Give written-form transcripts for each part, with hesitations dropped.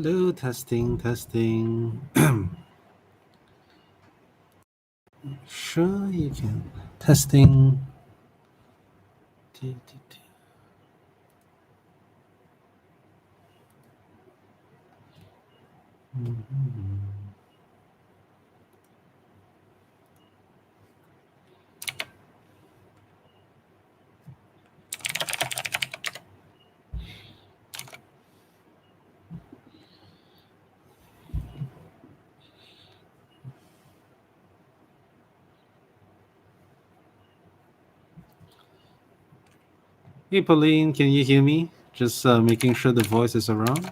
Hello, testing. Sure, you can. Testing. Hey, Pauline, can you hear me? Just making sure the voice is around.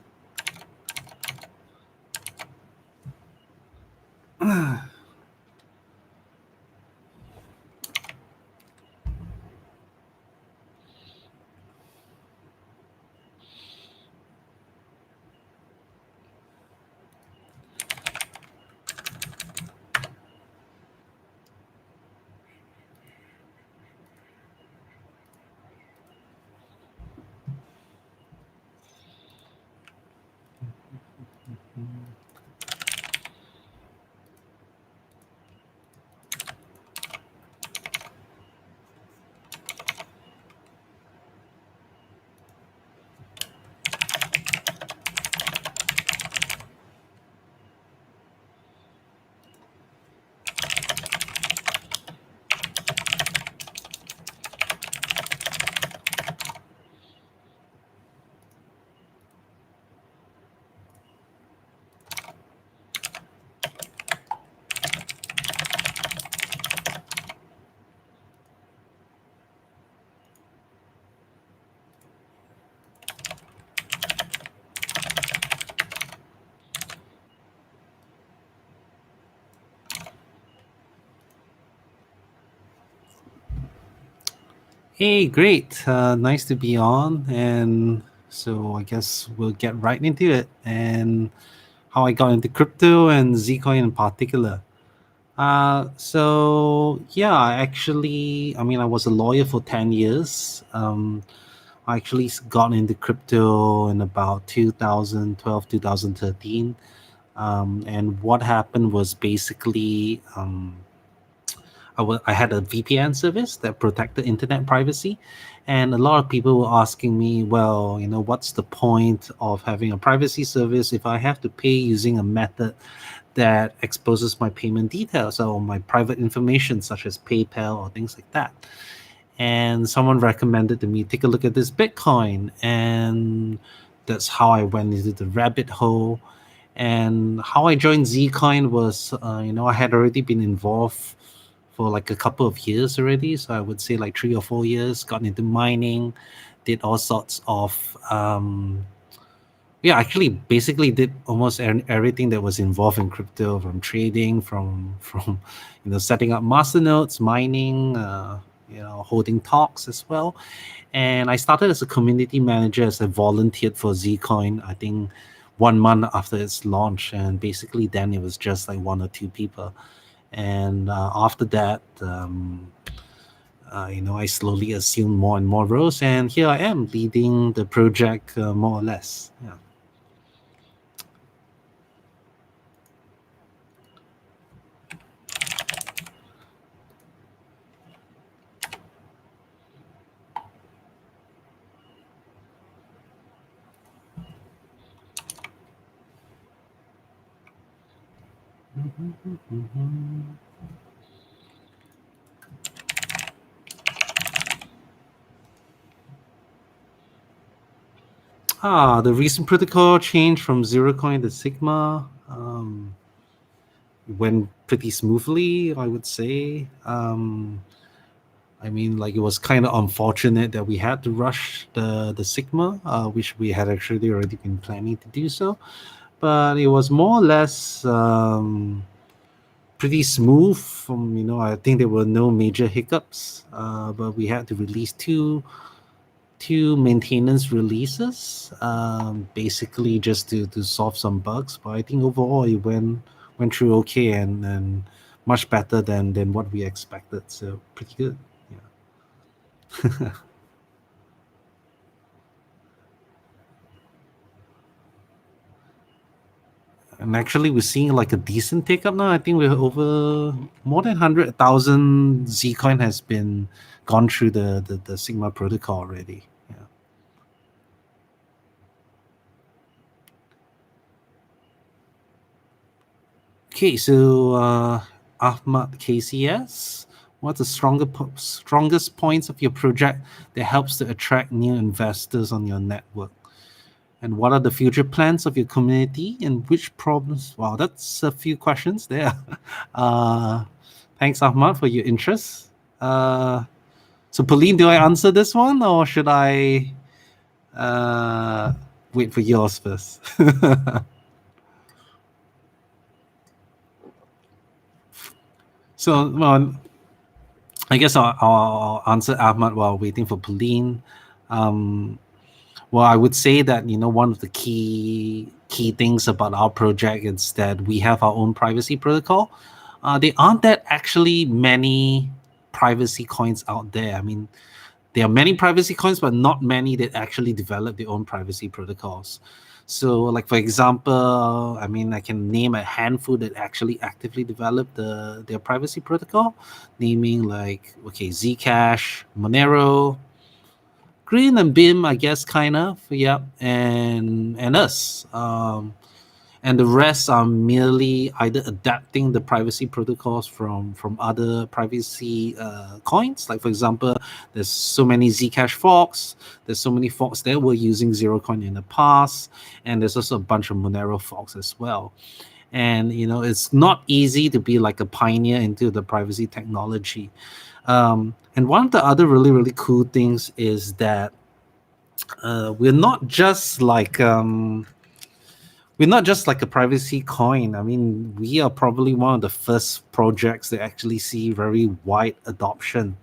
Hey, great. Nice to be on. And so I guess we'll get right into it and how I got into crypto and Zcoin in particular. I was a lawyer for 10 years. I actually got into crypto in about 2012, 2013. And what happened was basically I had a VPN service that protected internet privacy. And a lot of people were asking me, well, what's the point of having a privacy service if I have to pay using a method that exposes my payment details or my private information, such as PayPal or things like that? And someone recommended to me, take a look at this Bitcoin. And that's how I went into the rabbit hole. And how I joined Zcoin was, I had already been involved for like a couple of years already. So I would say like 3 or 4 years, got into mining, did all sorts of, actually basically did almost everything that was involved in crypto, from trading, from setting up masternodes, mining, holding talks as well. And I started as a community manager as I volunteered for Zcoin, I think 1 month after its launch. And basically then it was just like one or two people. And after that, I slowly assumed more and more roles. And here I am leading the project more or less. Yeah. The recent protocol change from zero coin to Sigma went pretty smoothly, I would say. It was kind of unfortunate that we had to rush the Sigma, which we had actually already been planning to do so. But it was more or less pretty smooth. I think there were no major hiccups. But we had to release two maintenance releases, basically just to solve some bugs. But I think overall it went through okay, and much better than what we expected. So pretty good. Yeah. And actually, we're seeing like a decent take up now. I think we're over more than 100,000 Zcoin has been gone through the Sigma protocol already. Yeah. Okay, so Ahmad KCS, what's the strongest points of your project that helps to attract new investors on your network? And what are the future plans of your community and which problems? Wow, that's a few questions there. Uh, thanks, Ahmad, for your interest. So, Pauline, do I answer this one or should I uh, wait for yours first? So, well, I guess I'll answer Ahmad while waiting for Pauline. Um, Well, I would say that one of the key things about our project is that we have our own privacy protocol. There aren't that actually many privacy coins out there. I mean, there are many privacy coins, but not many that actually develop their own privacy protocols. So, like for example, I mean, I can name a handful that actually actively develop their privacy protocol, naming like Zcash, Monero, Green and Bim, I guess, kind of, yeah, and us, and the rest are merely either adapting the privacy protocols from other privacy coins. Like for example, there's so many Zcash forks, there's so many forks that were using zero coin in the past, and there's also a bunch of Monero forks as well. And it's not easy to be like a pioneer into the privacy technology. And one of the other really really cool things is that we're not just like a privacy coin. I mean, we are probably one of the first projects that actually see very wide adoption.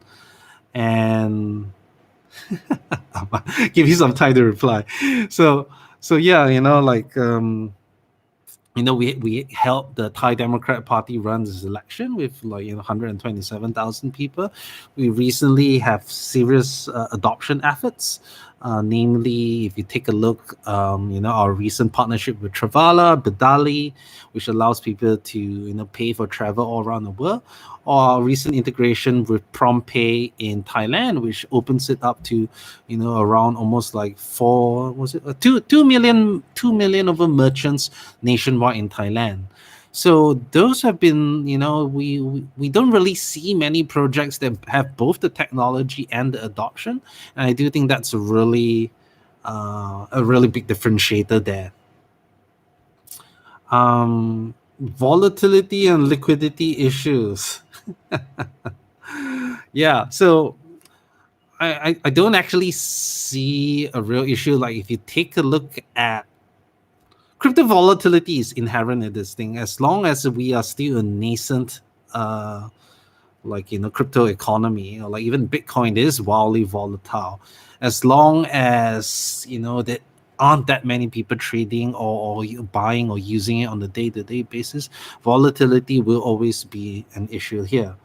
And give you some time to reply. So so yeah, we helped the Thai Democrat Party run this election with 127,000 people. We recently have serious adoption efforts. Namely, if you take a look, our recent partnership with Travala, Bedali, which allows people to pay for travel all around the world, or our recent integration with PromptPay in Thailand, which opens it up to around almost like four was it 2 million over merchants nationwide in Thailand. So those have been, we don't really see many projects that have both the technology and the adoption, and I do think that's a really big differentiator there. Volatility and liquidity issues. Yeah, so I don't actually see a real issue. Like if you take a look at crypto, volatility is inherent in this thing. As long as we are still a nascent crypto economy, or like even Bitcoin is wildly volatile. As long as there aren't that many people trading or buying or using it on a day-to-day basis, volatility will always be an issue here.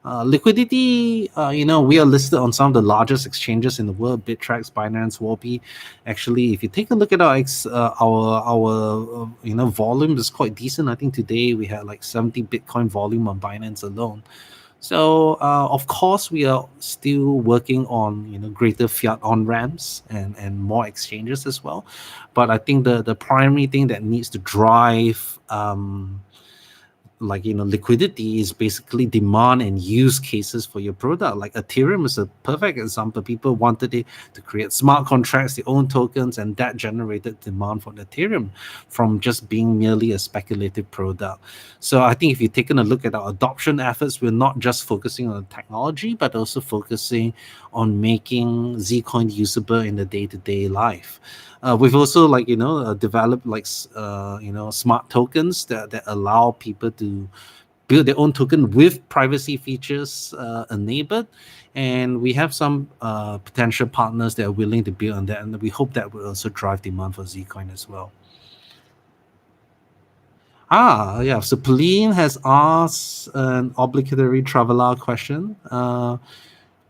Liquidity, we are listed on some of the largest exchanges in the world: Bittrex, Binance, Warby. Actually, if you take a look at our volume is quite decent. I think today we had like 70 Bitcoin volume on Binance alone. So of course we are still working on greater fiat on ramps and more exchanges as well. But I think the primary thing that needs to drive liquidity is basically demand and use cases for your product. Like Ethereum is a perfect example. People wanted it to create smart contracts, their own tokens, and that generated demand for Ethereum from just being merely a speculative product. So I think if you've taken a look at our adoption efforts, we're not just focusing on the technology but also focusing on making Zcoin usable in the day-to-day life. We've also developed smart tokens that allow people to build their own token with privacy features enabled, and we have some potential partners that are willing to build on that, and we hope that will also drive demand for Zcoin as well. Yeah. So Pauline has asked an obligatory traveler question.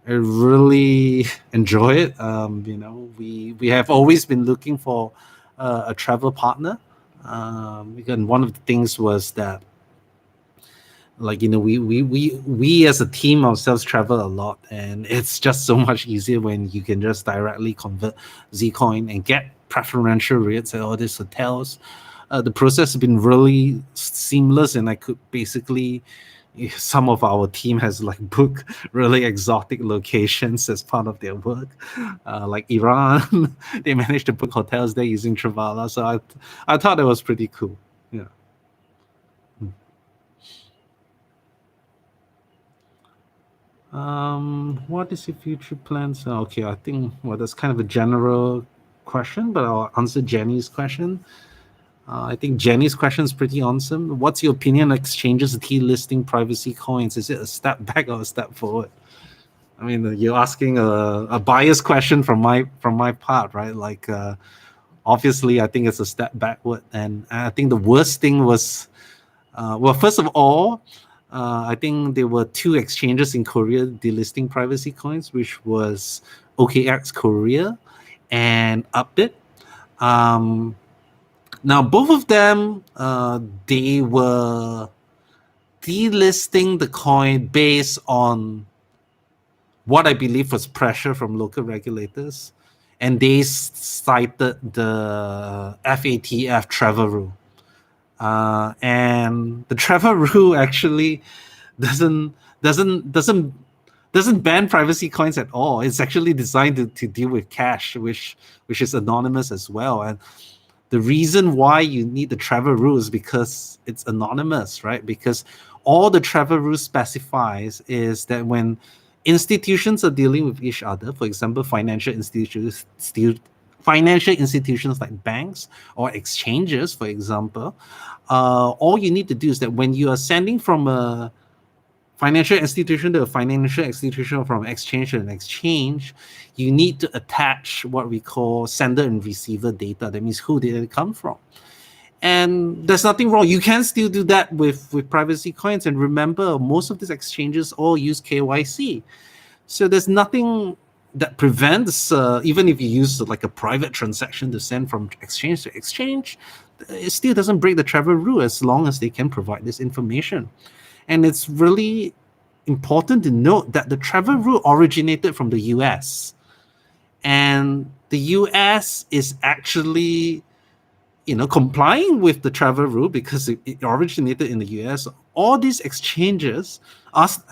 I really enjoy it. We have always been looking for a travel partner. Again, one of the things was that, like, we as a team ourselves travel a lot, and it's just so much easier when you can just directly convert Zcoin and get preferential rates at all these hotels. The process has been really seamless, and I could basically, some of our team has like booked really exotic locations as part of their work, like Iran. They managed to book hotels there using Travala, so I thought it was pretty cool. Yeah. What is your future plans? Okay, I think, well, that's kind of a general question, but I'll answer Jenny's question. I think Jenny's question is pretty awesome. What's your opinion on exchanges delisting privacy coins? Is it a step back or a step forward? I mean, you're asking a biased question from my part, right? Like, obviously, I think it's a step backward, and I think the worst thing was, well, first of all, I think there were two exchanges in Korea delisting privacy coins, which was OKX Korea and Upbit. Um, Now, both of them, they were delisting the coin based on what I believe was pressure from local regulators, and they cited the FATF travel rule. And the travel rule actually doesn't doesn't doesn't doesn't ban privacy coins at all. It's actually designed to deal with cash, which is anonymous as well. And the reason why you need the travel rule is because it's anonymous, right? Because all the travel rule specifies is that when institutions are dealing with each other, for example, financial institutions like banks or exchanges, for example, all you need to do is that when you are sending from a financial institution to a financial institution, or from exchange to an exchange, you need to attach what we call sender and receiver data. That means who did it come from? And there's nothing wrong. You can still do that with privacy coins. And remember, most of these exchanges all use KYC. So there's nothing that prevents, even if you use like a private transaction to send from exchange to exchange, it still doesn't break the travel rule as long as they can provide this information. And it's really important to note that the travel rule originated from the US. And the US is actually, complying with the travel rule because it originated in the US. All these exchanges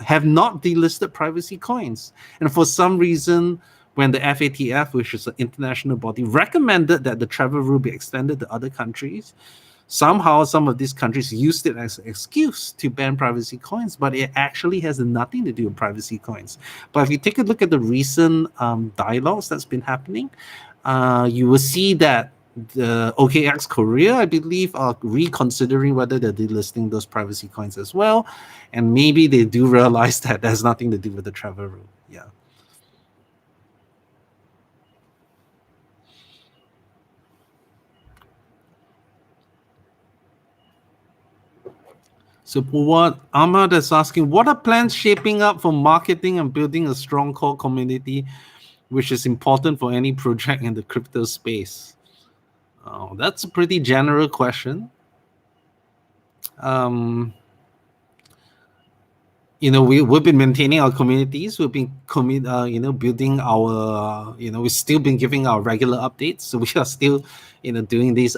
have not delisted privacy coins. And for some reason, when the FATF, which is an international body, recommended that the travel rule be extended to other countries, somehow some of these countries used it as an excuse to ban privacy coins, but it actually has nothing to do with privacy coins. But if you take a look at the recent dialogues that's been happening, you will see that the OKX Korea, I believe, are reconsidering whether they're delisting those privacy coins as well. And maybe they do realize that there's nothing to do with the travel rule. Yeah. So what Ahmad is asking, what are plans shaping up for marketing and building a strong core community, which is important for any project in the crypto space? Oh, that's a pretty general question. We've been maintaining our communities. We've been building our, we've still been giving our regular updates. So we are still, doing these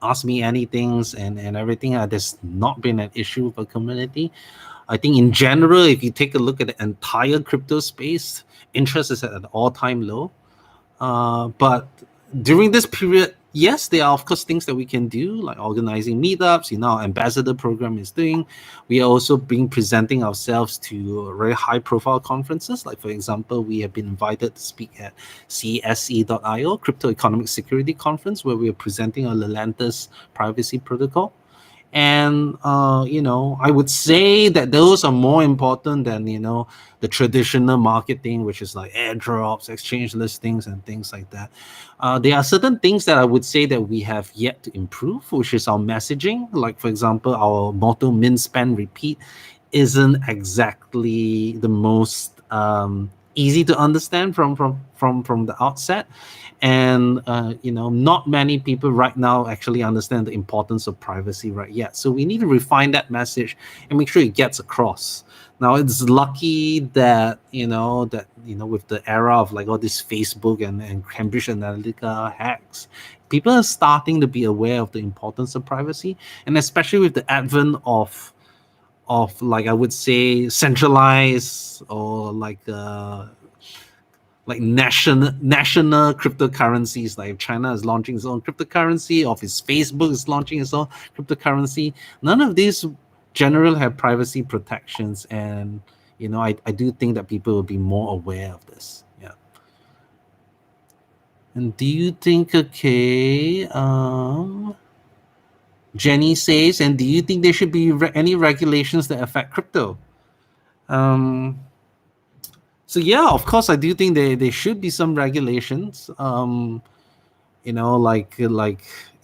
ask me anythings and everything. There's not been an issue with the community. I think in general, if you take a look at the entire crypto space, interest is at an all-time low. But during this period, yes, there are of course things that we can do, like organizing meetups. Our ambassador program is doing. We are also been presenting ourselves to very high-profile conferences. Like, for example, we have been invited to speak at CSE.io, Crypto Economic Security Conference, where we are presenting our Lelantus privacy protocol. And I would say that those are more important than the traditional marketing, which is like airdrops, exchange listings, and things like that. There are certain things that I would say that we have yet to improve, which is our messaging. Like, for example, our motto "Min Spend Repeat" isn't exactly the most easy to understand from the outset. And not many people right now actually understand the importance of privacy right yet. So we need to refine that message and make sure it gets across. Now it's lucky that with the era of like all this Facebook and Cambridge Analytica hacks, people are starting to be aware of the importance of privacy, and especially with the advent of like I would say centralized or like national cryptocurrencies. Like China is launching its own cryptocurrency, or if it's Facebook is launching its own cryptocurrency. None of these generally have privacy protections, and I do think that people will be more aware of this. Yeah. And do you think, okay, Jenny says, and do you think there should be any regulations that affect crypto? Um, so yeah, of course, I do think there should be some regulations. Like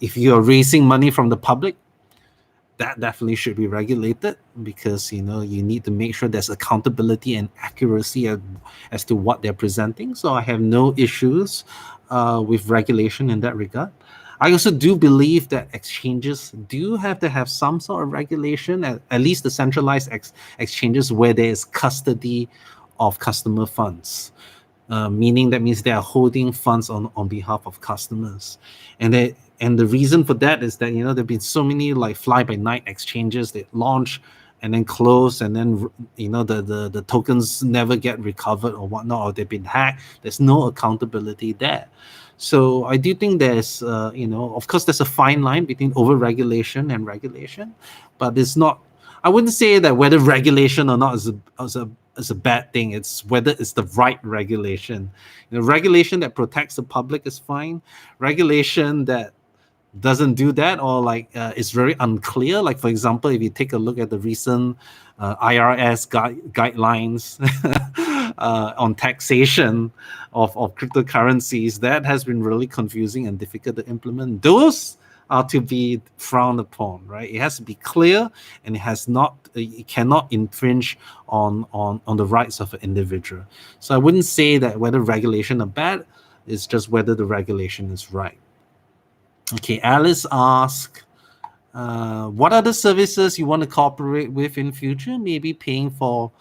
if you're raising money from the public, that definitely should be regulated, because you need to make sure there's accountability and accuracy as to what they're presenting. So I have no issues with regulation in that regard. I also do believe that exchanges do have to have some sort of regulation, at least the centralized exchanges where there is custody of customer funds. Meaning that means they are holding funds on behalf of customers. And the reason for that is that there have been so many like fly by night exchanges that launch and then close, and then the tokens never get recovered or whatnot, or they've been hacked. There's no accountability there. So I do think there's of course there's a fine line between over regulation and regulation, but it's not. I wouldn't say that whether regulation or not is a bad thing. It's whether it's the right regulation. Regulation that protects the public is fine. Regulation that doesn't do that, or like it's very unclear. Like for example, if you take a look at the recent IRS guidelines on taxation of cryptocurrencies, that has been really confusing and difficult to implement. Those are to be frowned upon, right? It has to be clear, and it cannot infringe on the rights of an individual. So I wouldn't say that whether regulation are bad, it's just whether the regulation is right. Okay, Alice asked, what other services you want to cooperate with in future? Maybe paying for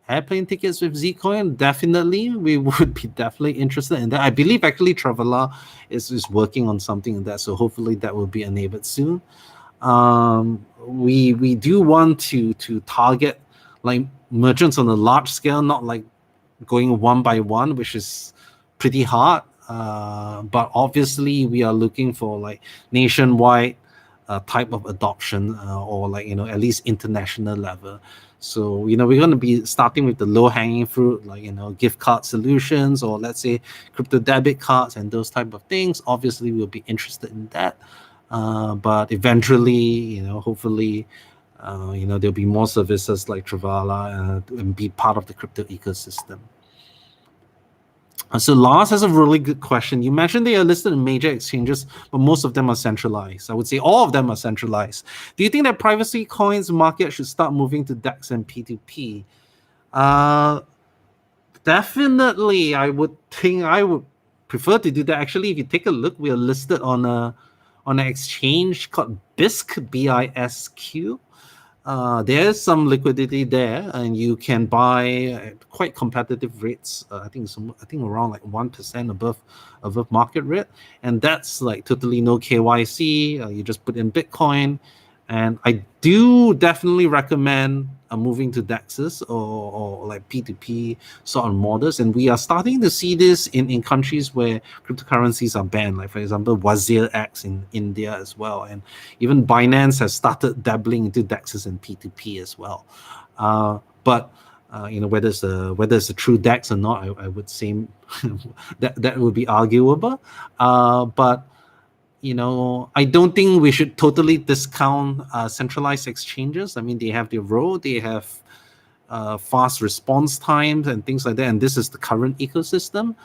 airplane tickets with Zcoin. Definitely, we would be definitely interested in that. I believe actually Traveler is working on something like that, so hopefully that will be enabled soon. We do want to target like merchants on a large scale, not like going one by one, which is pretty hard. But obviously we are looking for like nationwide type of adoption, or like at least international level. So we're going to be starting with the low hanging fruit, like gift card solutions, or let's say crypto debit cards and those type of things. Obviously we'll be interested in that, but eventually hopefully there'll be more services like Travala and be part of the crypto ecosystem. So Lars has a really good question. You mentioned they are listed in major exchanges, but most of them are centralized. I would say all of them are centralized. Do you think that privacy coins market should start moving to DEX and P2P? Definitely, I would think I would prefer to do that. Actually, if you take a look, we are listed on an exchange called BISQ, BISQ. There's some liquidity there, and you can buy at quite competitive rates. I think around like 1% above market rate, and that's like totally no KYC. You just put in Bitcoin, and I do definitely recommend moving to DEXs or like P2P sort of models. And we are starting to see this in countries where cryptocurrencies are banned, like for example WazirX in India as well, and even Binance has started dabbling into DEXs and P2P as well. But whether it's a true DEX or not, I would say that would be arguable. But I don't think we should totally discount centralized exchanges. I mean, they have their role. They have fast response times and things like that. And this is the current ecosystem.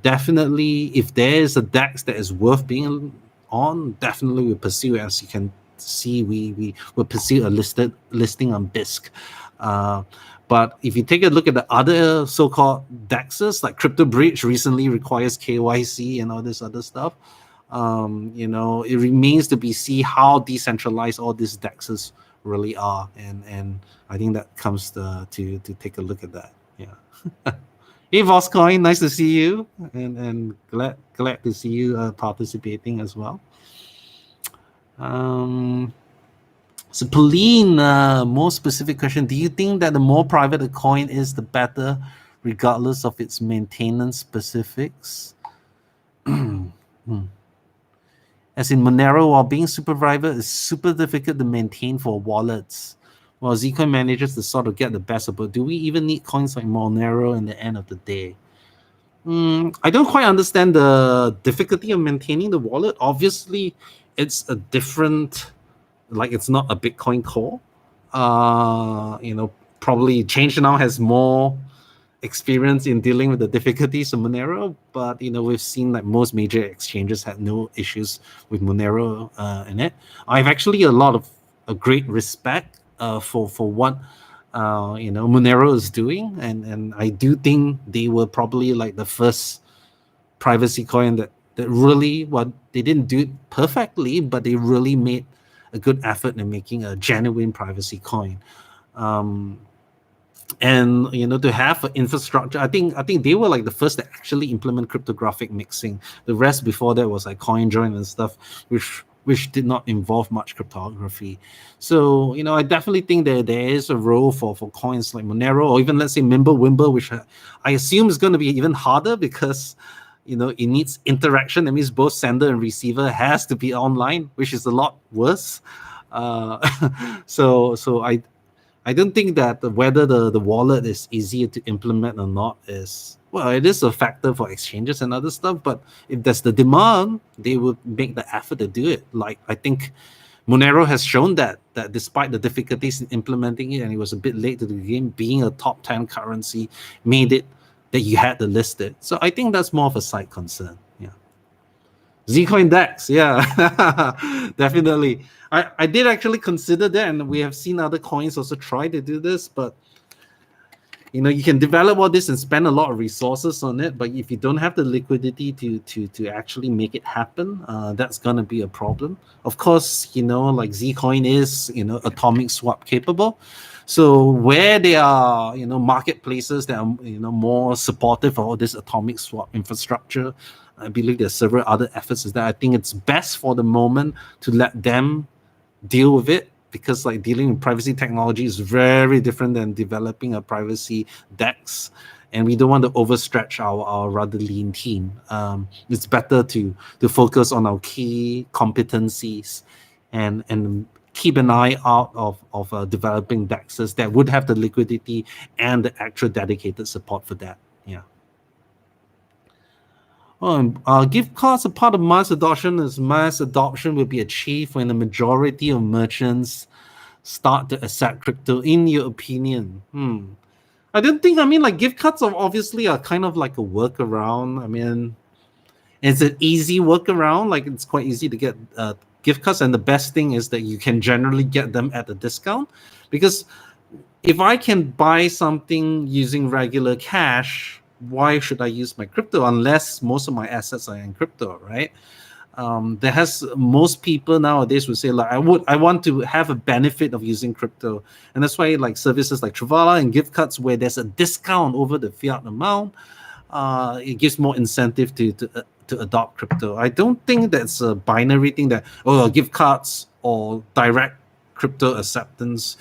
Definitely, if there is a DEX that is worth being on, definitely we pursue it. As you can see, we will pursue a listing on BISQ. Uh, but if you take a look at the other so-called DEXs, like Crypto Bridge recently requires KYC and all this other stuff. It remains to be seen how decentralized all these DEXs really are, and I think that comes to take a look at that. Yeah. Hey, Voscoin, nice to see you, and glad to see you participating as well. So Pauline, more specific question: do you think that the more private a coin is, the better, regardless of its maintenance specifics? As in Monero, while being super private, is super difficult to maintain for wallets. While Zcoin manages to sort of get the best of both, do we even need coins like Monero in the end of the day? I don't quite understand the difficulty of maintaining the wallet. Obviously, it's a different, like it's not a Bitcoin core. Probably ChangeNOW has more experience in dealing with the difficulties of Monero, but we've seen that most major exchanges had no issues with Monero in it. I have actually a great respect for what Monero is doing, and I do think they were probably like the first privacy coin that really, well, they didn't do it perfectly, but they really made a good effort in making a genuine privacy coin. And to have an infrastructure, I think they were like the first to actually implement cryptographic mixing. The rest before that was like CoinJoin and stuff, which did not involve much cryptography. So I definitely think that there is a role for coins like Monero, or even let's say Mimblewimble, which I assume is going to be even harder because it needs interaction. That means both sender and receiver has to be online, which is a lot worse. So I don't think that whether the wallet is easier to implement or not is, well, it is a factor for exchanges and other stuff. But if there's the demand, they would make the effort to do it. Like I think Monero has shown that despite the difficulties in implementing it, and it was a bit late to the game, being a top 10 currency made it that you had to list it. So I think that's more of a side concern. Yeah. Zcoin DEX, yeah, definitely. I did actually consider that, and we have seen other coins also try to do this, but you can develop all this and spend a lot of resources on it, but if you don't have the liquidity to actually make it happen, that's gonna be a problem. Of course, like Zcoin is atomic swap capable. So where there are marketplaces that are more supportive of all this atomic swap infrastructure, I believe there's several other efforts that I think it's best for the moment to let them deal with it, because like dealing with privacy technology is very different than developing a privacy DEX, and we don't want to overstretch our rather lean team. It's better to focus on our key competencies and keep an eye out of developing DEXs that would have the liquidity and the actual dedicated support for that. Yeah. Gift cards are part of mass adoption, as mass adoption will be achieved when the majority of merchants start to accept crypto, in your opinion? I don't think, like gift cards are obviously kind of like a workaround. It's an easy workaround. Like it's quite easy to get gift cards, and the best thing is that you can generally get them at a discount, because if I can buy something using regular cash, why should I use my crypto unless most of my assets are in crypto, right? Most people nowadays would say like I want to have a benefit of using crypto, and that's why like services like Travala and gift cards where there's a discount over the fiat amount, it gives more incentive to adopt crypto. I don't think that's a binary thing that gift cards or direct crypto acceptance.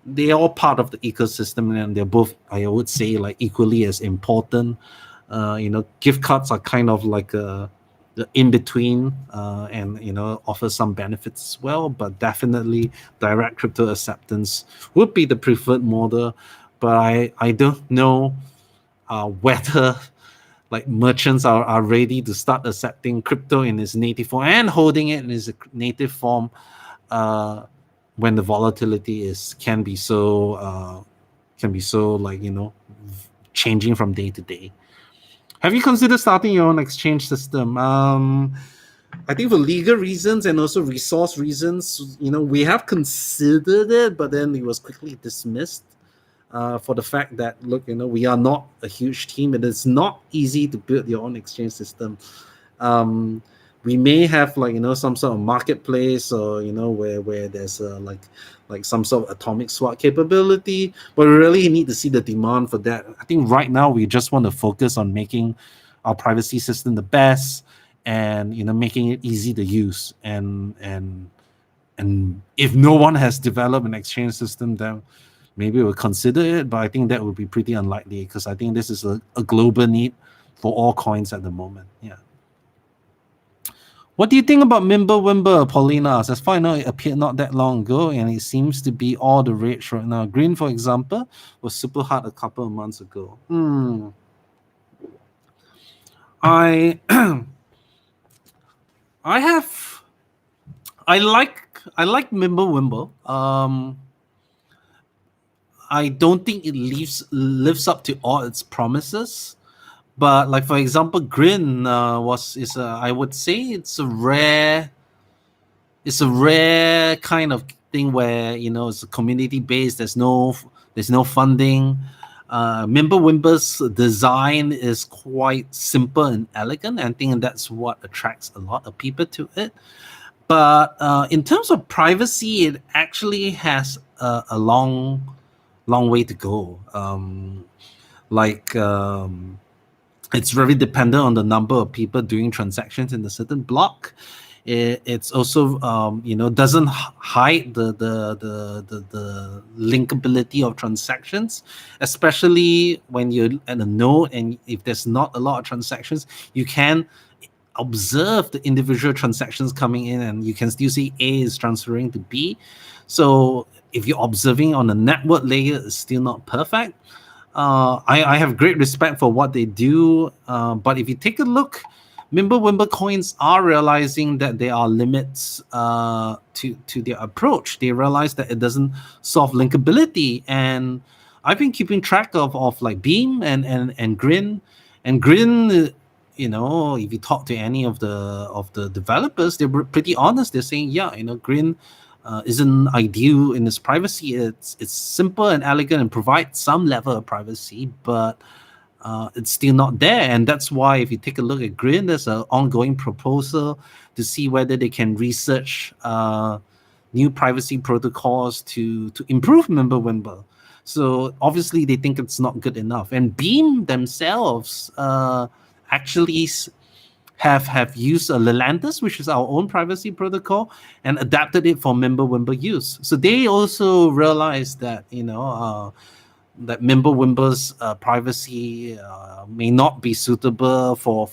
They are all part of the ecosystem, and they're both, I would say, like equally as important. Gift cards are kind of like the in between, and offer some benefits as well. But definitely, direct crypto acceptance would be the preferred model. But I don't know whether like merchants are ready to start accepting crypto in its native form and holding it in its native form. When the volatility can be so like changing from day to day. Have you considered starting your own exchange system? I think for legal reasons and also resource reasons, we have considered it, but then it was quickly dismissed. for the fact that, look, we are not a huge team. It is not easy to build your own exchange system. um, we may have, like, some sort of marketplace, or where there's like some sort of atomic swap capability, but we really need to see the demand for that. I think right now we just want to focus on making our privacy system the best, and making it easy to use, and if no one has developed an exchange system, then maybe we'll consider it, but I think that would be pretty unlikely, because I think this is a global need for all coins at the moment. Yeah. What do you think about Mimblewimble, Paulina? As far as I know, it appeared not that long ago, and it seems to be all the rage right now. Green, for example, was super hard a couple of months ago. I I have I like Mimblewimble. I don't think it lives up to all its promises. But, like, for example, Grin I would say it's a rare kind of thing where it's a community based. There's no funding. Mimblewimble's design is quite simple and elegant, and I think that's what attracts a lot of people to it. But in terms of privacy, it actually has a long way to go. Like it's very dependent on the number of people doing transactions in a certain block. It's also doesn't hide the linkability of transactions, especially when you're at a node, and if there's not a lot of transactions, you can observe the individual transactions coming in, and you can still see A is transferring to B. So if you're observing on the network layer, it's still not perfect. I have great respect for what they do, but if you take a look, Mimblewimble coins are realizing that there are limits to their approach. They realize that it doesn't solve linkability, and I've been keeping track of like Beam and Grin. And Grin, if you talk to any of the developers, they're pretty honest. They're saying, yeah, Grin isn't ideal in its privacy. It's simple and elegant and provides some level of privacy, but it's still not there. And that's why, if you take a look at Grin, there's an ongoing proposal to see whether they can research new privacy protocols to improve Mimblewimble. So obviously they think it's not good enough. And Beam themselves actually have used Lelantus, which is our own privacy protocol, and adapted it for Mimblewimble use. So they also realized that that Mimblewimble's privacy may not be suitable for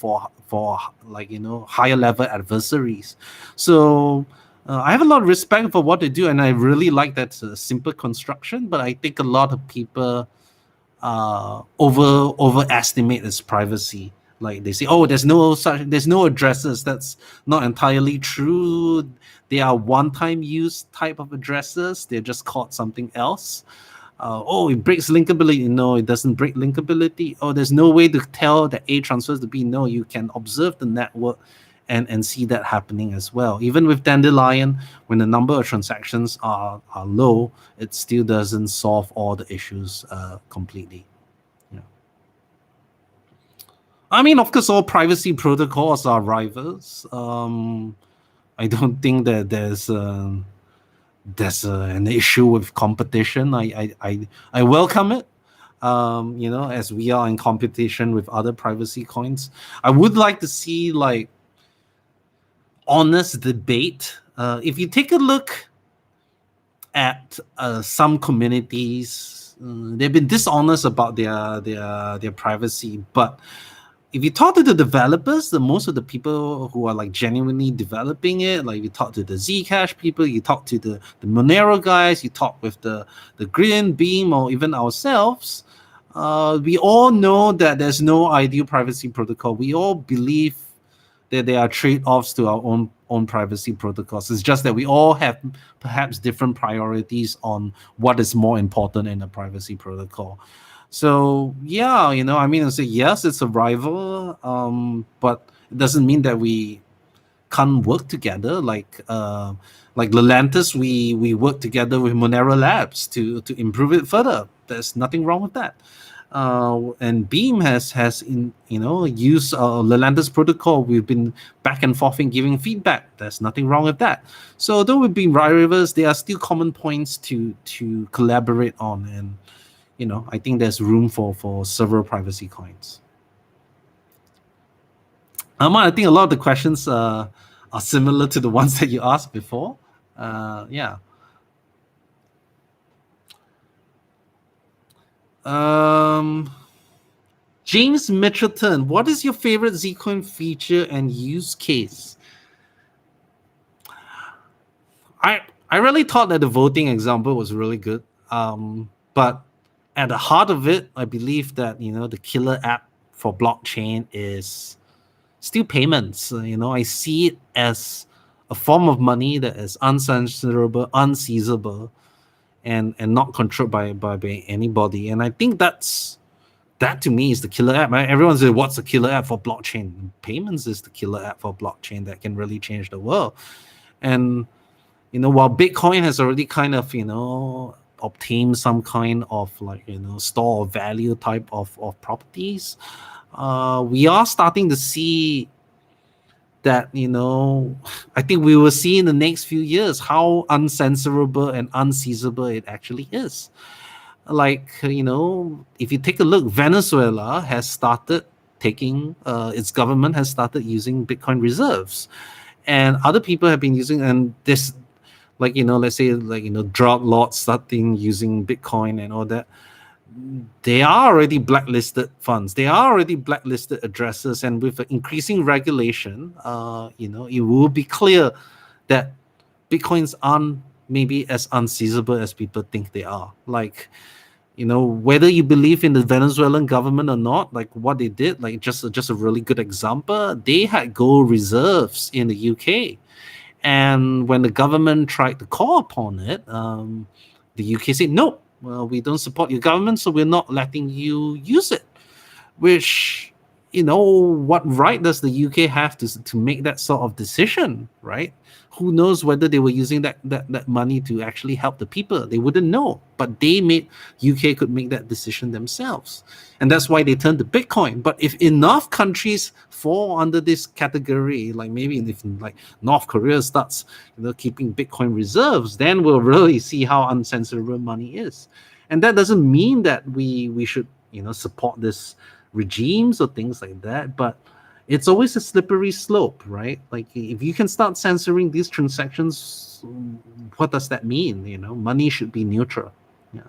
like higher level adversaries. So I have a lot of respect for what they do, and I really like that simple construction. But I think a lot of people overestimate its privacy. Like, they say, oh, there's no addresses. That's not entirely true. They are one-time use type of addresses. They're just called something else. Oh, it breaks linkability. No, it doesn't break linkability. Oh, there's no way to tell that A transfers to B. No, you can observe the network and see that happening as well. Even with Dandelion, when the number of transactions are low, it still doesn't solve all the issues completely. Yeah. I mean, of course, all privacy protocols are rivals. I don't think that there's an issue with competition. I welcome it. As we are in competition with other privacy coins, I would like to see like honest debate. If you take a look at some communities, they've been dishonest about their privacy. But if you talk to the developers, most of the people who are like genuinely developing it, like you talk to the Zcash people, you talk to the Monero guys, you talk with the Grin, Beam, or even ourselves, we all know that there's no ideal privacy protocol. We all believe that there are trade-offs to our own privacy protocols. It's just that we all have perhaps different priorities on what is more important in a privacy protocol. So yeah, I mean, I say yes, it's a rival, but it doesn't mean that we can't work together. Like Lelantus, we work together with Monero Labs to improve it further. There's nothing wrong with that. And Beam has used Lalanda's protocol. We've been back and forth in giving feedback. There's nothing wrong with that. So although we've been rivals, there are still common points to collaborate on, and I think there's room for several privacy coins. I think a lot of the questions are similar to the ones that you asked before. Yeah. James Mitchelton, what is your favorite Zcoin feature and use case? I really thought that the voting example was really good. But at the heart of it, I believe that the killer app for blockchain is still payments. I see it as a form of money that is uncensorable, unseizable, and not controlled by anybody. And I think that to me is the killer app. Everyone says, what's the killer app for blockchain? Payments is the killer app for blockchain that can really change the world. And while Bitcoin has already kind of obtained some kind of store of value type of properties, we are starting to see that I think we will see in the next few years how uncensorable and unseizable it actually is. Like if you take a look, Venezuela has started taking its government has started using Bitcoin reserves, and other people have been using, and this let's say drug lords starting using Bitcoin and all that. They are already blacklisted funds. They are already blacklisted addresses, and with increasing regulation, it will be clear that Bitcoins aren't maybe as unseizable as people think they are. Like, whether you believe in the Venezuelan government or not, like what they did, like just a really good example, they had gold reserves in the UK. And when the government tried to call upon it, the UK said, no, well, we don't support your government, so we're not letting you use it. Which, what right does the UK have to make that sort of decision, right? Who knows whether they were using that money to actually help the people? They wouldn't know. But UK could make that decision themselves. And that's why they turned to Bitcoin. But if enough countries fall under this category, like maybe if like North Korea starts keeping Bitcoin reserves, then we'll really see how uncensorable money is. And that doesn't mean that we should support this regimes or things like that, but it's always a slippery slope, right? Like if you can start censoring these transactions, what does that mean? Money should be neutral. Yeah.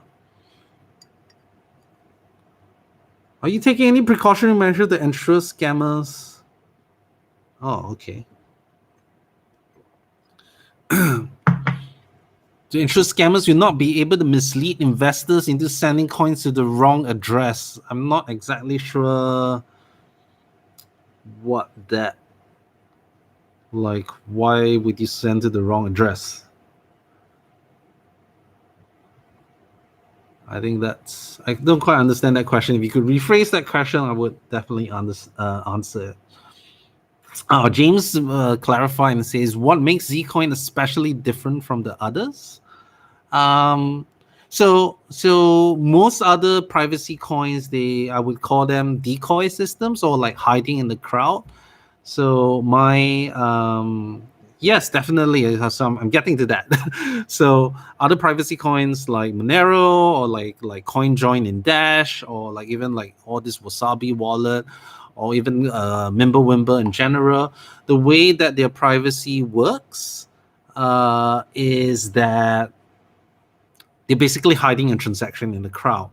Are you taking any precautionary measure to ensure scammers? Oh, okay. To ensure scammers will not be able to mislead investors into sending coins to the wrong address. I'm not exactly sure what that, like, why would you send to the wrong address? I think I don't quite understand that question. If you could rephrase that question, I would definitely answer it. James clarified and says, what makes Zcoin especially different from the others? So most other privacy coins, I would call them decoy systems, or like hiding in the crowd. So yes, definitely. I'm getting to that. So other privacy coins like Monero, or like CoinJoin in Dash, or like even like all this Wasabi wallet, or even Mimblewimble in general, the way that their privacy works is that they're basically hiding a transaction in the crowd.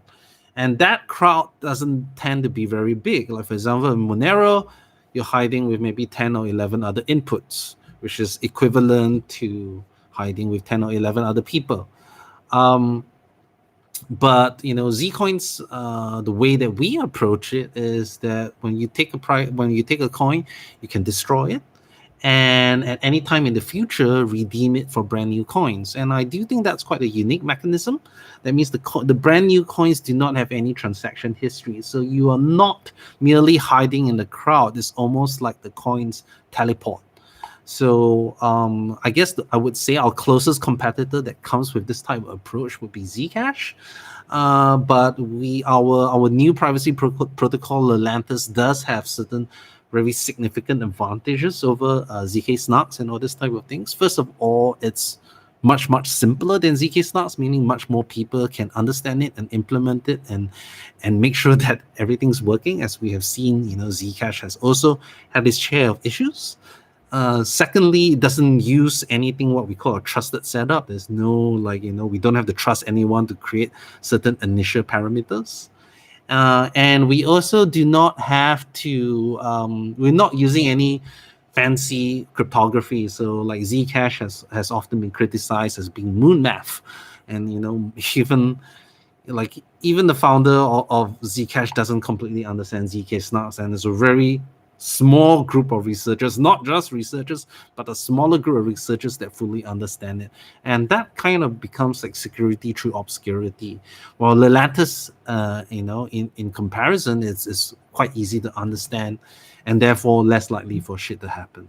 And that crowd doesn't tend to be very big. Like, for example, in Monero, you're hiding with maybe 10 or 11 other inputs, which is equivalent to hiding with 10 or 11 other people. But Zcoins, the way that we approach it is that when you take a coin, you can destroy it, and at any time in the future redeem it for brand new coins. And I do think that's quite a unique mechanism. That means the brand new coins do not have any transaction history, so you are not merely hiding in the crowd. It's almost like the coins teleport. So I guess I would say our closest competitor that comes with this type of approach would be Zcash. But our new privacy protocol Lelantus does have certain very significant advantages over ZK Snarks and all this type of things. First of all, it's much simpler than ZK Snarks, meaning much more people can understand it and implement it and make sure that everything's working. As we have seen, Zcash has also had its share of issues. Secondly, it doesn't use anything what we call a trusted setup. There's no we don't have to trust anyone to create certain initial parameters. And we also do not have to, we're not using any fancy cryptography. So like Zcash has often been criticized as being moon math. And, even the founder of Zcash doesn't completely understand ZK snarks, and there's a very small group of researchers, not just researchers, but a smaller group of researchers that fully understand it. And that kind of becomes like security through obscurity. While the lattice, in comparison, it's quite easy to understand and therefore less likely for shit to happen.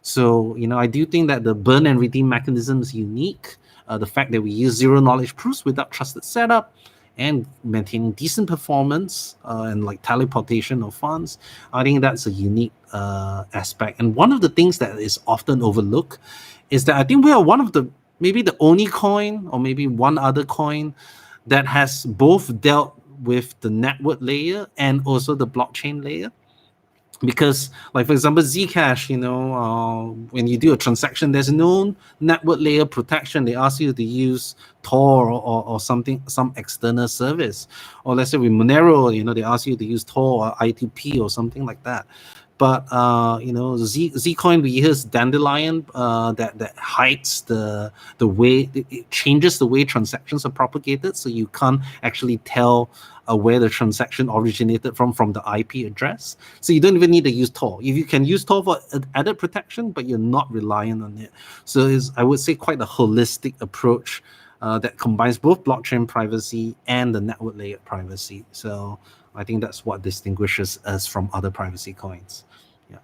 So, I do think that the burn and redeem mechanism is unique. The fact that we use zero knowledge proofs without trusted setup and maintaining decent performance and like teleportation of funds, I think that's a unique aspect. And one of the things that is often overlooked is that I think we are one of the, maybe the only coin or maybe one other coin that has both dealt with the network layer and also the blockchain layer. Because, like, for example, Zcash, when you do a transaction, there's no network layer protection. They ask you to use Tor or something, some external service. Or let's say with Monero, they ask you to use Tor or I2P or something like that. But Zcoin, we use Dandelion that hides the way, it changes the way transactions are propagated, so you can't actually tell where the transaction originated from the IP address. So you don't even need to use Tor. If you can use Tor for added protection, but you're not reliant on it. So it's, I would say, quite a holistic approach that combines both blockchain privacy and the network layer privacy. So I think that's what distinguishes us from other privacy coins. Yeah.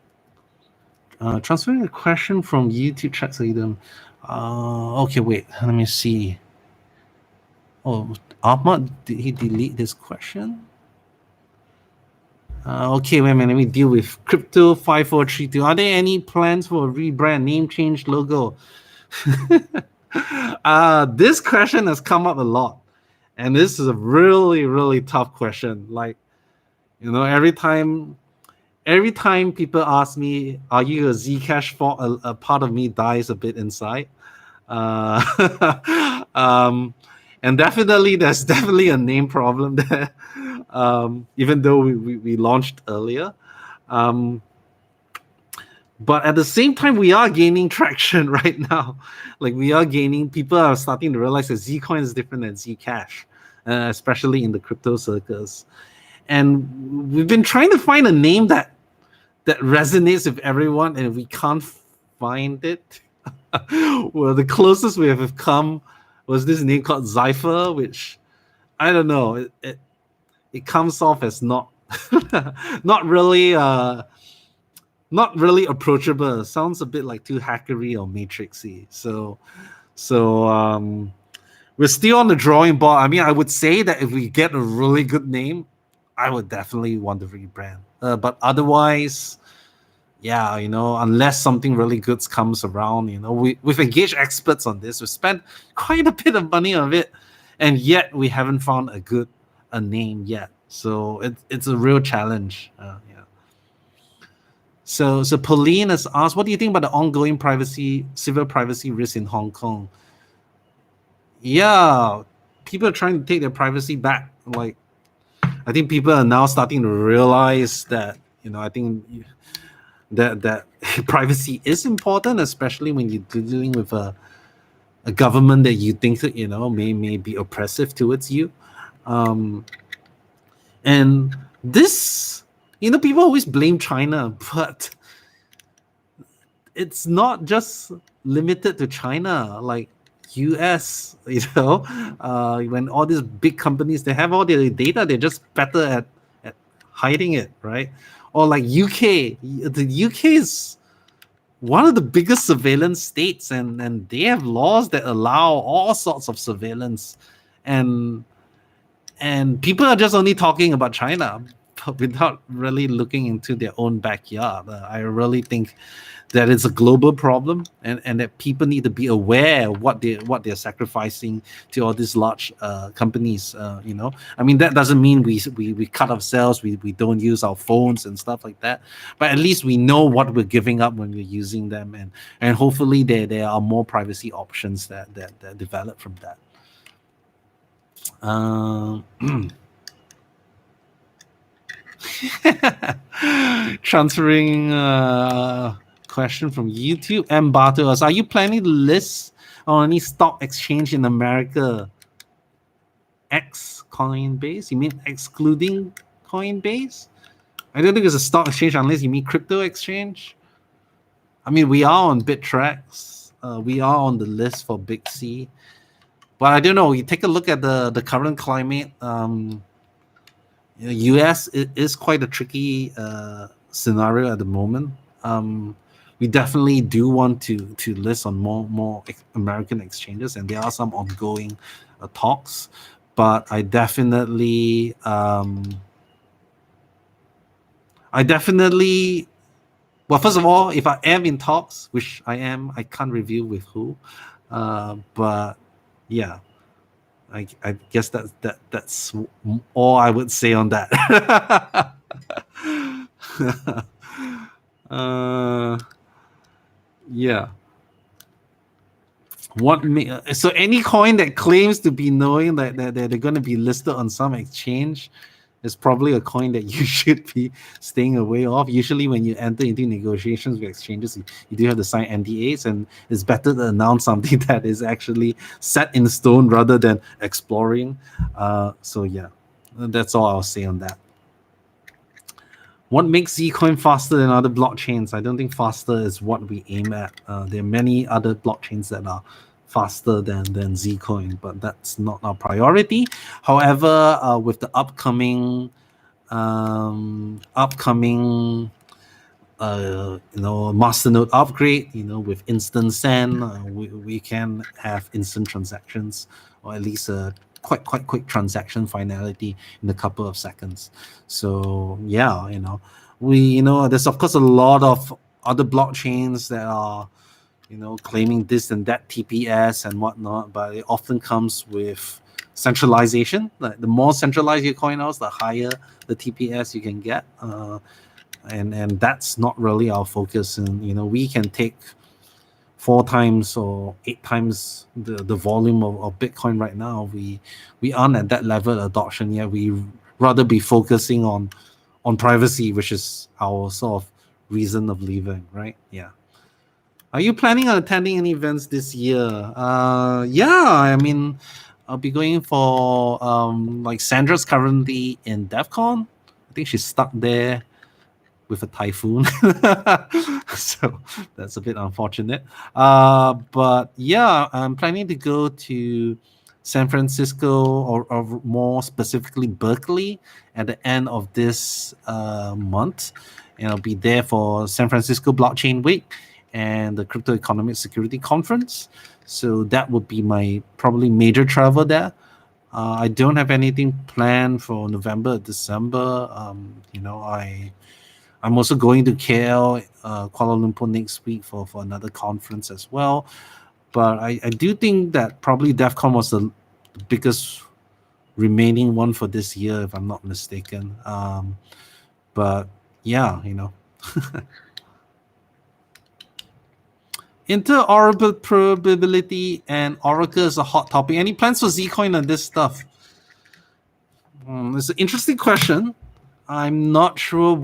Transferring a question from YouTube chat so you don't. Okay, wait. Let me see. Oh, Ahmad, did he delete this question? Okay, wait a minute. Let me deal with Crypto 5432. Are there any plans for a rebrand, name change, logo? This question has come up a lot, and this is a really tough question. Like, every time people ask me, "Are you a Zcash?" for a part of me dies a bit inside. And definitely, there's definitely a name problem there. Even though we launched earlier. But at the same time, we are gaining traction right now. Like, we are gaining, people are starting to realize that Zcoin is different than Zcash, especially in the crypto circles. And we've been trying to find a name that resonates with everyone, and we can't find it. Well, the closest we have come was this name called Zypher, which I don't know. It comes off as not not really approachable. It sounds a bit like too hackery or matrixy. So we're still on the drawing board. I mean, I would say that if we get a really good name, I would definitely want to rebrand. But otherwise, yeah, unless something really good comes around, we've engaged experts on this. We've spent quite a bit of money on it, and yet we haven't found a name yet. So it's a real challenge. Yeah. So Pauline has asked, what do you think about the ongoing civil privacy risk in Hong Kong? Yeah, people are trying to take their privacy back. Like, I think people are now starting to realize that, I think that privacy is important, especially when you're dealing with a government that you think that may be oppressive towards you. And this, people always blame China, but it's not just limited to China. Like, US, when all these big companies, they have all their data, they're just better at hiding it, right? Or like UK, the UK is one of the biggest surveillance states, and they have laws that allow all sorts of surveillance, and people are just only talking about China, but without really looking into their own backyard. I really think that it's a global problem, and that people need to be aware of what they're sacrificing to all these large companies. I mean, that doesn't mean we cut ourselves, we don't use our phones and stuff like that, but at least we know what we're giving up when we're using them, and hopefully there are more privacy options that develop from that. Um, Transferring question from YouTube. M. Bartos, are you planning to list on any stock exchange in America? X Coinbase? You mean excluding Coinbase? I don't think it's a stock exchange unless you mean crypto exchange. I mean, we are on Bittrex. We are on the list for Big C. But I don't know. You take a look at the current climate. US is quite a tricky scenario at the moment. We definitely do want to list on more American exchanges, and there are some ongoing talks. But I definitely, well, first of all, if I am in talks, which I am, I can't reveal with who. But yeah, I guess that's all I would say on that. Yeah. So any coin that claims to be knowing that they're going to be listed on some exchange is probably a coin that you should be staying away of. Usually when you enter into negotiations with exchanges, you do have to sign NDAs, and it's better to announce something that is actually set in stone rather than exploring. So yeah, that's all I'll say on that. What makes Zcoin faster than other blockchains? I don't think faster is what we aim at. There are many other blockchains that are faster than Zcoin, but that's not our priority. However, with the upcoming masternode upgrade, with instant send, we can have instant transactions, or at least a quite quick transaction finality in a couple of seconds. So yeah, there's of course a lot of other blockchains that are claiming this and that TPS and whatnot, but it often comes with centralization. Like the more centralized your coin is, the higher the TPS you can get. And that's not really our focus. And we can take 4 times or 8 times the volume of Bitcoin right now. We aren't at that level of adoption yet. We rather be focusing on privacy, which is our sort of reason of living, right? Yeah. Are you planning on attending any events this year? Yeah, I mean, I'll be going for like Sandra's currently in DEF CON. I think she's stuck there with a typhoon. So that's a bit unfortunate. But yeah, I'm planning to go to San Francisco, or more specifically Berkeley, at the end of this month. And I'll be there for San Francisco Blockchain Week and the Crypto Economic Security Conference. So that would be my probably major travel there. I don't have anything planned for November, December. I'm also going to KL, Kuala Lumpur next week for another conference as well. But I do think that probably DEF CON was the biggest remaining one for this year, if I'm not mistaken. But yeah, interoperability and Oracle is a hot topic. Any plans for Zcoin on this stuff? It's an interesting question. I'm not sure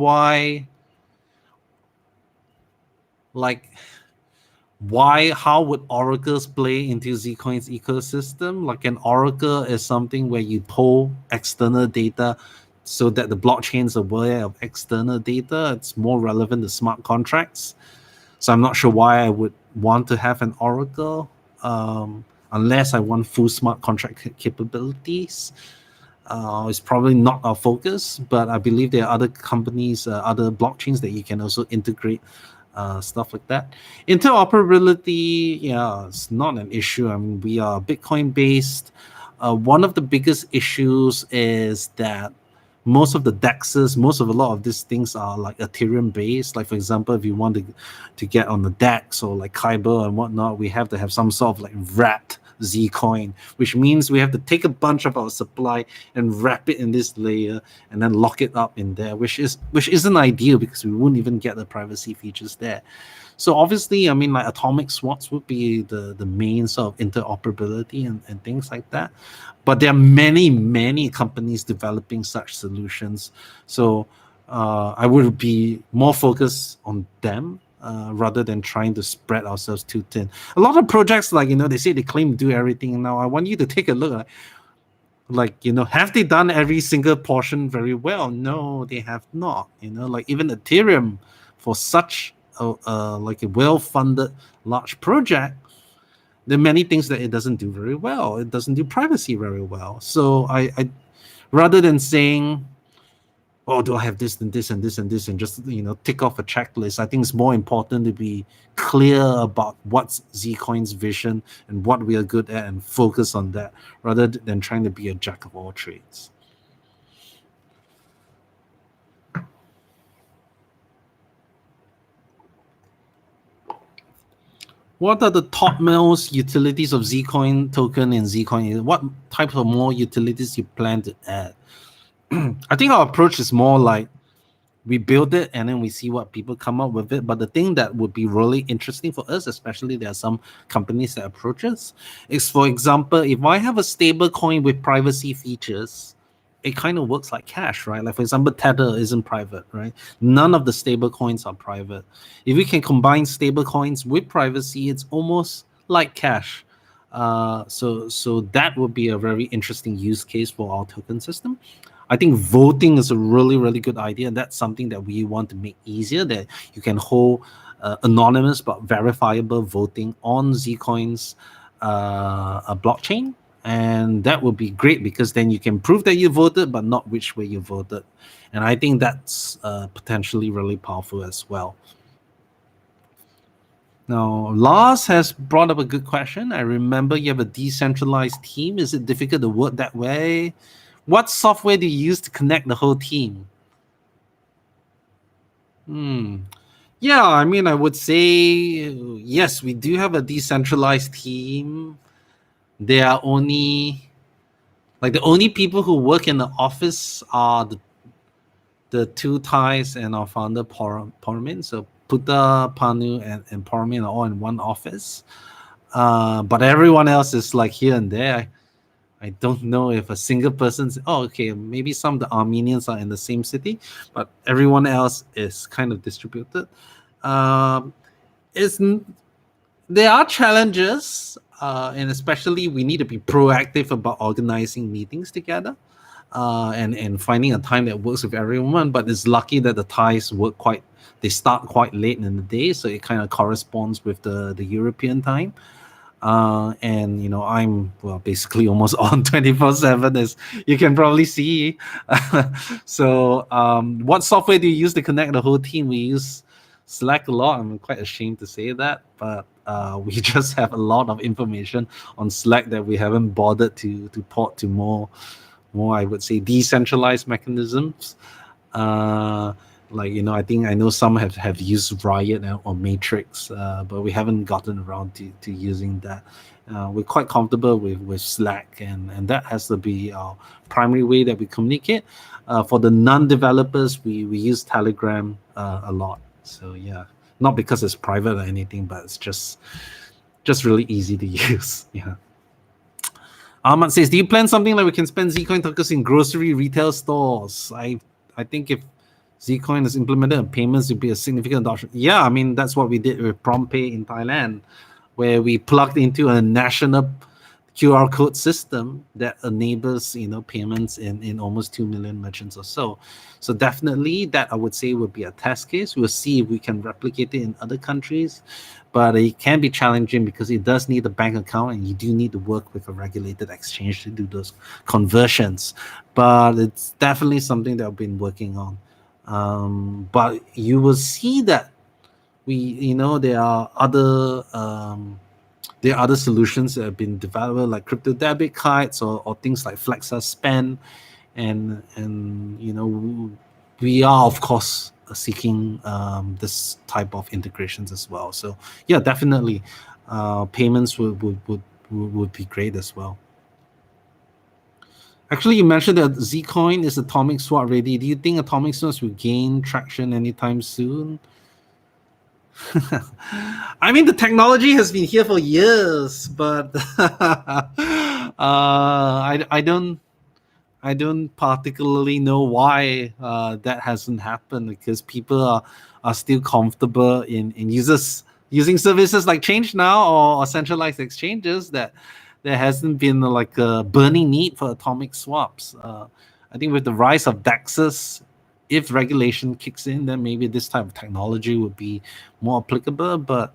how would oracles play into Zcoin's ecosystem? Like an oracle is something where you pull external data so that the blockchain is aware of external data. It's more relevant to smart contracts. So I'm not sure why I would want to have an oracle unless I want full smart contract capabilities. It's probably not our focus, but I believe there are other companies, other blockchains that you can also integrate stuff like that. Interoperability, yeah, it's not an issue. I mean, we are Bitcoin based. One of the biggest issues is that most of the dexes, most of a lot of these things are like Ethereum based. Like for example, if you want to get on the dex or like Kyber and whatnot, we have to have some sort of like wrapped Zcoin, which means we have to take a bunch of our supply and wrap it in this layer and then lock it up in there, which isn't ideal because we wouldn't even get the privacy features there. So obviously, I mean, like atomic swaps would be the main sort of interoperability and things like that. But there are many companies developing such solutions. So I would be more focused on them rather than trying to spread ourselves too thin. A lot of projects, like, they say they claim to do everything. Now I want you to take a look at, have they done every single portion very well? No, they have not. Like even Ethereum, for such like a well-funded large project, there are many things that it doesn't do very well. It doesn't do privacy very well. So I rather than saying, oh, do I have this and this and this and this, and just tick off a checklist, I think it's more important to be clear about what's Zcoin's vision and what we are good at and focus on that rather than trying to be a jack of all trades. What are the topmost utilities of Zcoin token in Zcoin? What types of more utilities you plan to add? I think our approach is more like we build it and then we see what people come up with it. But the thing that would be really interesting for us, especially there are some companies that approach us, is, for example, if I have a stable coin with privacy features, it kind of works like cash, right? Like for example, Tether isn't private, right? None of the stable coins are private. If we can combine stable coins with privacy, it's almost like cash. So that would be a very interesting use case for our token system. I think voting is a really good idea. That's something that we want to make easier, that you can hold anonymous but verifiable voting on Zcoin's a blockchain. And that would be great because then you can prove that you voted, but not which way you voted. And I think that's potentially really powerful as well. Now, Lars has brought up a good question. I remember you have a decentralized team. Is it difficult to work that way? What software do you use to connect the whole team? Yeah, I mean, I would say yes, we do have a decentralized team. There are only, like, the only people who work in the office are the two Thais and our founder, Pormin. So Putta, Panu, and Pormin are all in one office. But everyone else is like here and there. I don't know if a single person's. Oh, okay, maybe some of the Armenians are in the same city, but everyone else is kind of distributed. It's There are challenges, and especially we need to be proactive about organizing meetings together, and finding a time that works with everyone. But it's lucky that the Thais they start quite late in the day, so it kind of corresponds with the European time. And I'm, well, basically almost on 24/7, as you can probably see. So what software do you use to connect the whole team? We use Slack a lot. I'm quite ashamed to say that, but we just have a lot of information on Slack that we haven't bothered to port to more, I would say, decentralized mechanisms. I think I know some have used Riot or Matrix, but we haven't gotten around to using that. We're quite comfortable with Slack, and that has to be our primary way that we communicate. For the non-developers, we use Telegram a lot. So yeah, not because it's private or anything, but it's just really easy to use. Yeah. Ahmad says, do you plan something like we can spend Zcoin tokens in grocery retail stores? I think if Zcoin is implemented and payments would be a significant adoption. Yeah, I mean, that's what we did with PromptPay in Thailand, where we plugged into a national QR code system that enables payments in almost 2 million merchants or so. So definitely that, I would say, would be a test case. We'll see if we can replicate it in other countries, but it can be challenging because it does need a bank account and you do need to work with a regulated exchange to do those conversions. But it's definitely something that I've been working on. But you will see that there are other solutions that have been developed like crypto debit cards or things like Flexa Spend, and we are of course seeking this type of integrations as well. So yeah, definitely, payments would be great as well. Actually, you mentioned that Zcoin is atomic swap ready. Do you think atomic swaps will gain traction anytime soon? I mean, the technology has been here for years, but I don't particularly know why that hasn't happened, because people are still comfortable in using services like ChangeNOW or centralized exchanges, that there hasn't been like a burning need for atomic swaps. I think with the rise of DEXs, if regulation kicks in, then maybe this type of technology would be more applicable. But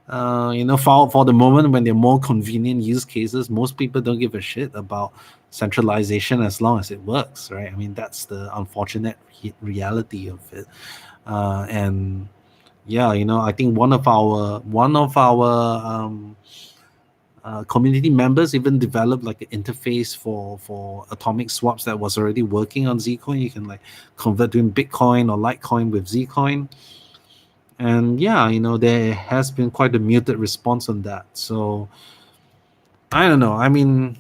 for the moment, when they're more convenient use cases, most people don't give a shit about centralization as long as it works, right? I mean, that's the unfortunate reality of it. And yeah, I think one of our community members even developed like an interface for atomic swaps that was already working on Zcoin. You can like convert to Bitcoin or Litecoin with Zcoin. And yeah, there has been quite a muted response on that. So I don't know. I mean,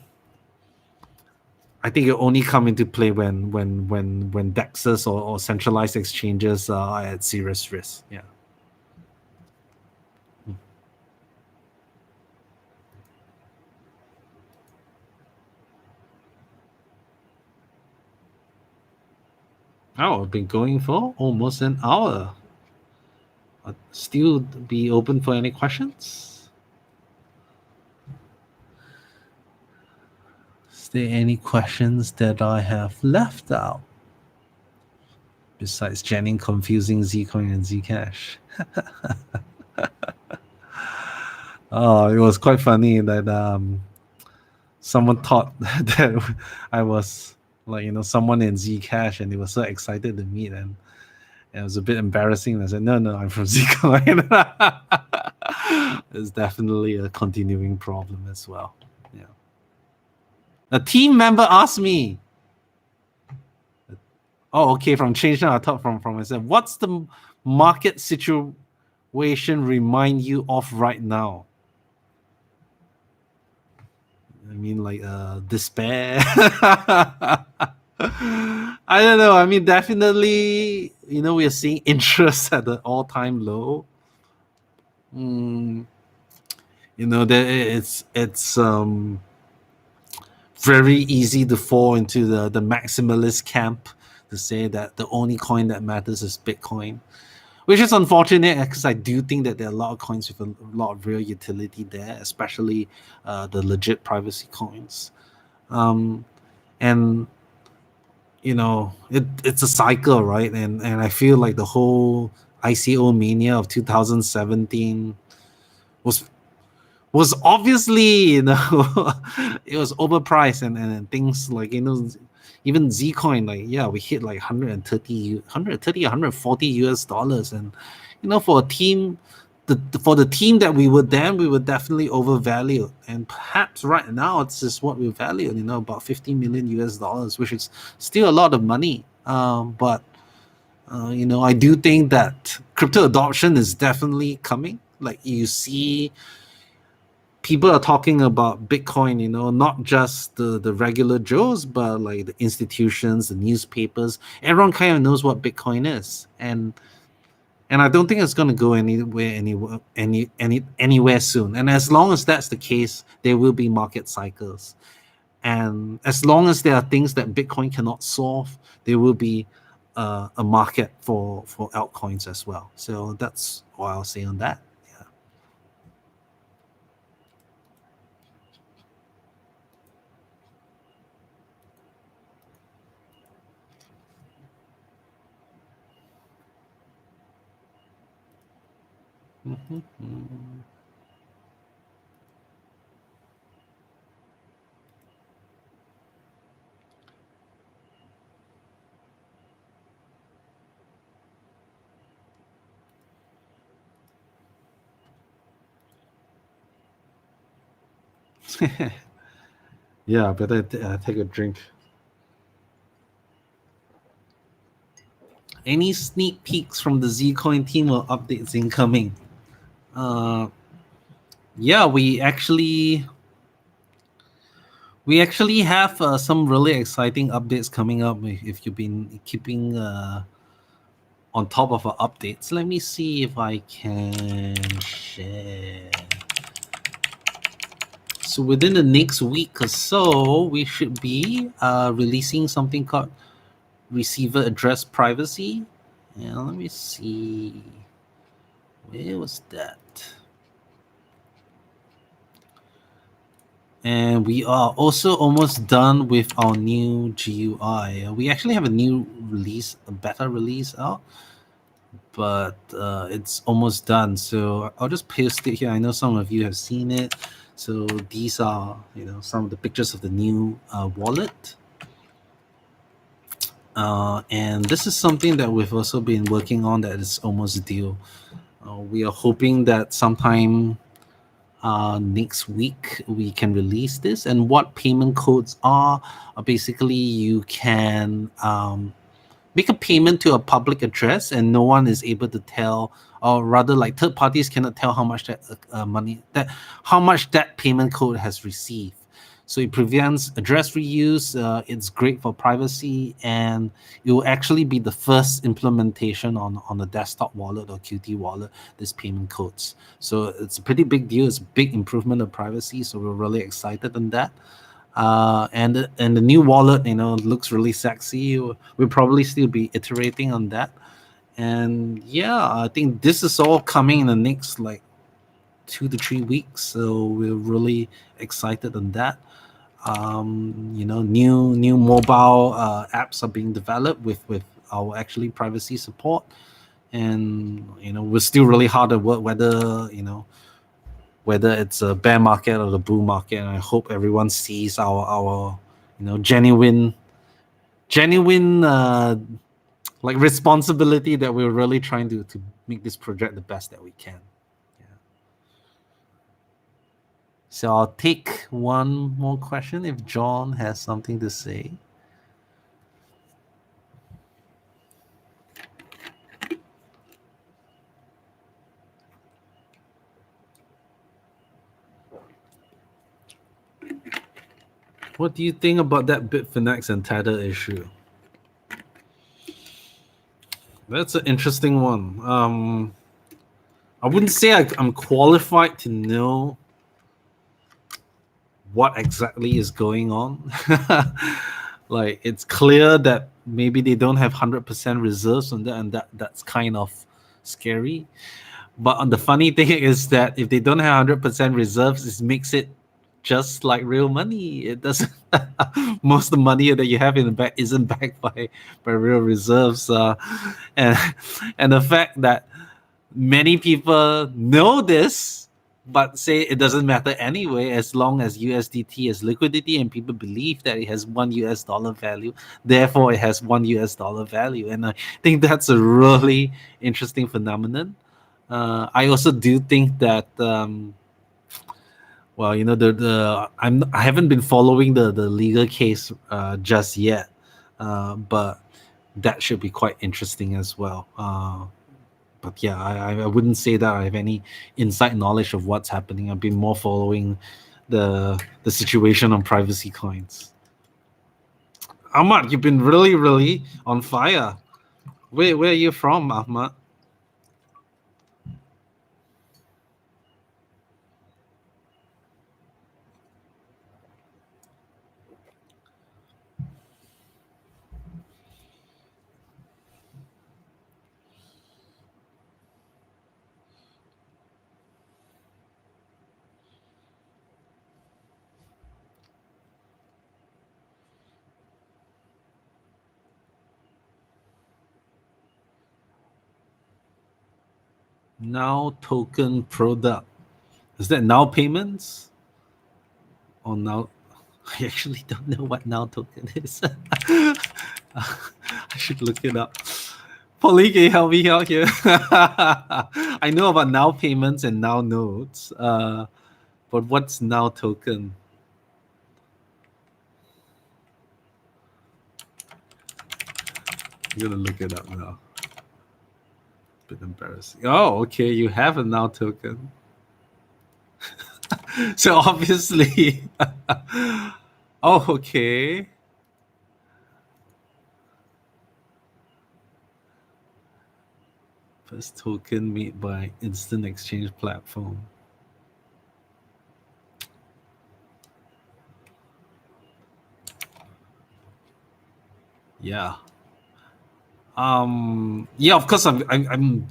I think it only come into play when DEXs or centralized exchanges are at serious risk. Yeah. Oh, I've been going for almost an hour. I'll still be open for any questions. Is there any questions that I have left out besides Jennings confusing Zcoin and Zcash? Oh, it was quite funny that someone thought that I was like someone in Zcash, and they were so excited to meet, and it was a bit embarrassing. I said, no, I'm from Zcoin. It's definitely a continuing problem as well. Yeah. A team member asked me, oh, okay, from ChangeNOW, I thought from myself, what's the market situation remind you of right now? I mean, like despair. I don't know. I mean, definitely, we are seeing interest at the all-time low. Mm, that it's very easy to fall into the maximalist camp, to say that the only coin that matters is Bitcoin, which is unfortunate, because I do think that there are a lot of coins with a lot of real utility there, especially the legit privacy coins. Um, and it's a cycle, right? And I feel like the whole ICO mania of 2017 was obviously, it was overpriced, and things like even Zcoin, like, yeah, we hit like 140 US dollars. And for a team, for the team that we were then, we were definitely overvalued, and perhaps right now it's just what we value, about 50 million US dollars, which is still a lot of money. But I do think that crypto adoption is definitely coming. Like, you see people are talking about Bitcoin, not just the regular Joes, but like the institutions, the newspapers. Everyone kind of knows what Bitcoin is, and I don't think it's going to go anywhere soon. And as long as that's the case, there will be market cycles. And as long as there are things that Bitcoin cannot solve, there will be a market for altcoins as well. So that's what I'll say on that. Yeah. Mhm. Yeah, better take a drink. Any sneak peeks from the Zcoin team or updates incoming? Uh, yeah, we actually have some really exciting updates coming up. If you've been keeping on top of our updates, let me see if I can share. So within the next week or so, we should be releasing something called receiver address privacy. And let me see, where was that? And we are also almost done with our new GUI. We actually have a new release, a beta release out, but it's almost done. So I'll just paste it here. I know some of you have seen it. So these are, some of the pictures of the new wallet. And this is something that we've also been working on that is almost due. We are hoping that sometime next week we can release this. And what payment codes are basically you can make a payment to a public address and no one is able to tell, or rather like third parties cannot tell how much how much that payment code has received. So it prevents address reuse. It's great for privacy, and it will actually be the first implementation on the desktop wallet or Qt wallet, this payment codes. So it's a pretty big deal. It's a big improvement of privacy, so we're really excited on that. And the new wallet, looks really sexy. We'll probably still be iterating on that. And yeah, I think this is all coming in the next like 2 to 3 weeks. So we're really excited on that. New mobile apps are being developed with our actually privacy support. And we're still really hard at work, whether it's a bear market or the bull market. And I hope everyone sees our genuine like responsibility that we're really trying to make this project the best that we can. Yeah. So I'll take one more question if John has something to say. What do you think about that Bitfinex and Tether issue? That's an interesting one. I wouldn't say I'm qualified to know what exactly is going on. Like it's clear that maybe they don't have 100% reserves on that, and that's kind of scary. But the funny thing is that if they don't have 100% reserves, it makes it just like real money. It doesn't. Most of the money that you have in the bank isn't backed by real reserves, and and the fact that many people know this but say it doesn't matter anyway as long as USDT has liquidity and people believe that it has $1 value, therefore it has $1 value. And I think that's a really interesting phenomenon. I also do think that I haven't been following the legal case just yet, but that should be quite interesting as well. But yeah, I wouldn't say that I have any inside knowledge of what's happening. I've been more following the situation on privacy coins. Ahmad, you've been really on fire. Where are you from, Ahmad? Now token product. Is that now payments? Or now? I actually don't know what now token is. I should look it up. Polly, can you help me out here? I know about now payments and now nodes. But what's now token? I'm gonna look it up now. Bit embarrassing. Oh, okay. You have a now token. So obviously, oh, okay. First token made by instant exchange platform. Yeah. Yeah, of course I'm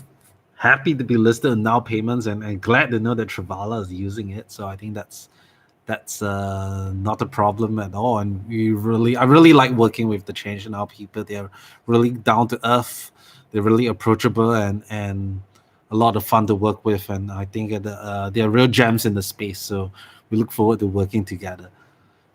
happy to be listed in now payments, and glad to know that Travala is using it. So I think that's not a problem at all. And I really like working with the ChangeNOW people. They're really down to earth. They're really approachable, and a lot of fun to work with. And I think they're real gems in the space. So we look forward to working together.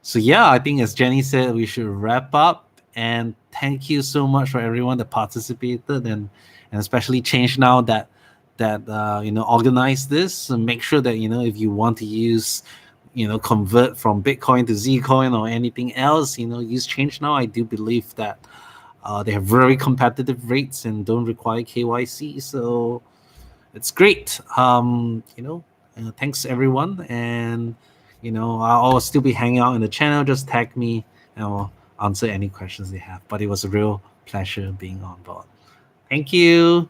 So yeah, I think as Jenny said, we should wrap up. And thank you so much for everyone that participated, and especially Change Now that organized this. And make sure that if you want to use convert from Bitcoin to Zcoin or anything else, use Change Now. I do believe that they have very competitive rates and don't require KYC. So it's great. Thanks everyone, and I'll still be hanging out in the channel. Just tag me, and I'll answer any questions they have. But it was a real pleasure being on board. Thank you.